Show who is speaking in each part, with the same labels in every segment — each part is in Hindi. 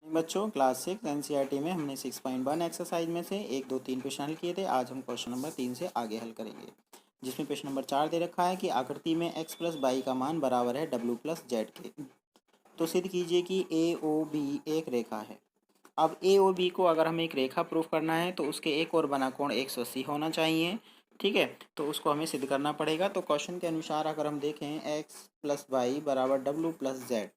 Speaker 1: बच्चों क्लास 6 एनसीईआरटी में हमने 6.1 एक्सरसाइज में से 1, 2, 3 क्वेश्चन हल किए थे। आज हम क्वेश्चन नंबर 3 से आगे हल करेंगे, जिसमें क्वेश्चन नंबर 4 दे रखा है कि आकृति में x प्लस वाई का मान बराबर है w प्लस जेड के। तो सिद्ध कीजिए कि ए ओ बी एक रेखा है। अब ए ओ बी को अगर हमें एक रेखा प्रूफ करना है तो उसके एक और बना कोण 180 होना चाहिए। ठीक है, तो उसको हमें सिद्ध करना पड़ेगा। तो क्वेश्चन के अनुसार अगर हम देखें x प्लस वाई बराबर w प्लस जेड,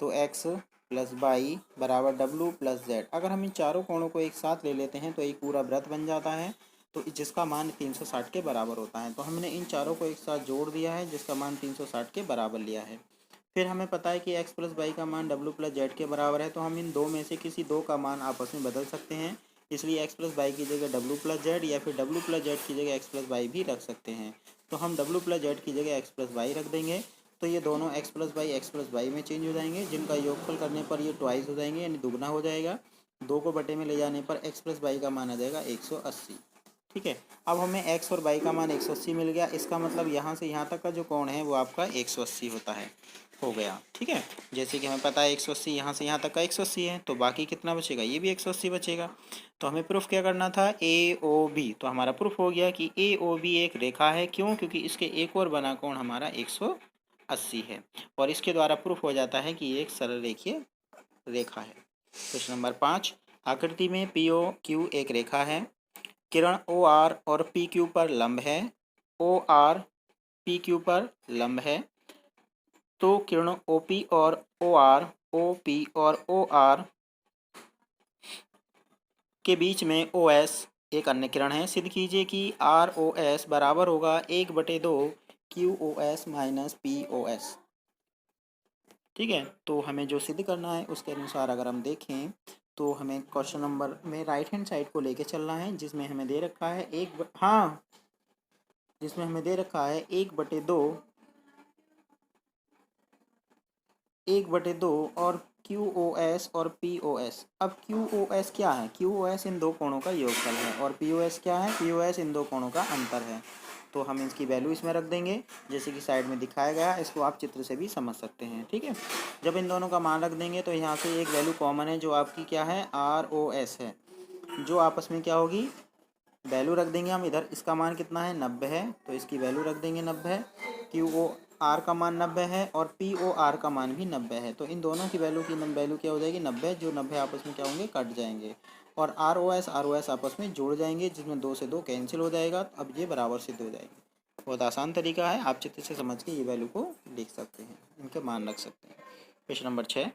Speaker 1: तो x प्लस वाई बराबर डब्लू प्लस जेड। अगर हम इन चारों कोणों को एक साथ ले लेते हैं तो एक पूरा वृत्त बन जाता है, तो जिसका मान 360 के बराबर होता है। तो हमने इन चारों को एक साथ जोड़ दिया है जिसका मान 360 के बराबर लिया है। फिर हमें पता है कि x प्लस वाई का मान डब्लू प्लस जेड के बराबर है, तो हम इन दो में से किसी दो का मान आपस में बदल सकते हैं। इसलिए x प्लस वाई की जगह डब्लू प्लस जेड या फिर डब्लू प्लस जेड की जगह x प्लस वाई भी रख सकते हैं। तो हम डब्लू प्लस जेड की जगह x प्लस वाई रख देंगे। तो ये दोनों x प्लस वाई में चेंज हो जाएंगे, जिनका योगफल करने पर ये ट्वाइस हो जाएंगे, यानी दुगना हो जाएगा। दो को बटे में ले जाने पर x प्लस वाई का मान आ जाएगा 180। ठीक है, अब हमें x और y का मान 180 मिल गया। इसका मतलब यहाँ से यहाँ तक का जो कोण है वो आपका 180 होता है, हो गया। ठीक है, जैसे कि हमें पता है 180 यहाँ से यहाँ तक का 180 है, तो बाकी कितना बचेगा, ये भी 180 बचेगा। तो हमें प्रूफ क्या करना था, ए ओ बी। तो हमारा प्रूफ हो गया कि ए ओ बी एक रेखा है। क्यों? क्योंकि इसके एक और बना कोण हमारा 180 है, और इसके द्वारा प्रूफ हो जाता है कि ये एक सरल रेखीय रेखा है। क्वेश्चन नंबर 5, आकृति में पी ओ क्यू एक रेखा है। किरण ओ आर और पी क्यू पर लंब है। ओ आर पी क्यू पर लंब है, तो किरण ओ पी और ओ आर, ओ पी और ओ आर के बीच में ओ एस एक अन्य किरण है। सिद्ध कीजिए कि आर ओ एस बराबर होगा 1/2 Q O S minus P O S. ठीक है, तो हमें जो सिद्ध करना है उसके अनुसार अगर हम देखें तो हमें क्वेश्चन नंबर में राइट हैंड साइड को लेके चलना है, जिसमें हमें दे रखा है जिसमें हमें दे रखा है 1/2 और क्यू ओ एस और पी ओ एस। अब क्यू ओ एस क्या है? क्यू ओ एस इन दो कोणों का योगफल है, और पी ओ एस क्या है? पी ओ एस इन दो कोणों का अंतर है। तो हम इसकी वैल्यू इसमें रख देंगे, जैसे कि साइड में दिखाया गया है। इसको आप चित्र से भी समझ सकते हैं। ठीक है, जब इन दोनों का मान रख देंगे तो यहाँ से एक वैल्यू कॉमन है जो आपकी क्या है, आर ओ एस है, जो आपस में क्या होगी, वैल्यू रख देंगे हम इधर। इसका मान कितना है, 90 है, तो इसकी वैल्यू रख देंगे 90। क्यू ओ आर का मान 90 है और पी ओ आर का मान भी 90 है, तो इन दोनों की वैल्यू क्या हो जाएगी, 90। जो 90 आपस में क्या होंगे, कट जाएंगे, और आर ओ एस आपस में जुड़ जाएंगे, जिसमें 2 से 2 कैंसिल हो जाएगा। अब ये बराबर सिद्ध हो जाएगी। बहुत आसान तरीका है, आप चित्र से समझ के ये वैल्यू को लिख सकते हैं, इनके मान रख सकते हैं। क्वेश्चन नंबर 6,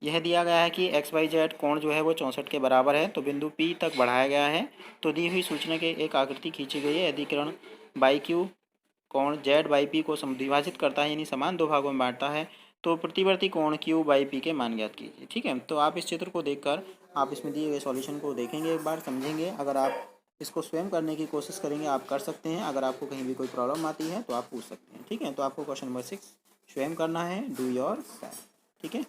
Speaker 1: यह दिया गया है कि एक्स वाई जेड कोण जो है वो 64 के बराबर है, तो बिंदु P तक बढ़ाया गया है। तो दी हुई सूचना के एक आकृति खींची गई है। यदि किरण बाई क्यू कोण जेड बाई पी को विभाजित करता है, यानी समान दो भागों में बांटता है, तो प्रतिवर्ती कोण क्यू बाई पी के मान ज्ञात कीजिए। ठीक है, तो आप इस चित्र को देखकर आप इसमें दिए गए सॉल्यूशन को देखेंगे, एक बार समझेंगे। अगर आप इसको स्वयं करने की कोशिश करेंगे आप कर सकते हैं। अगर आपको कहीं भी कोई प्रॉब्लम आती है तो आप पूछ सकते हैं। ठीक है, तो आपको क्वेश्चन नंबर 6 स्वयं करना है, डू योर सेल्फ। ठीक है।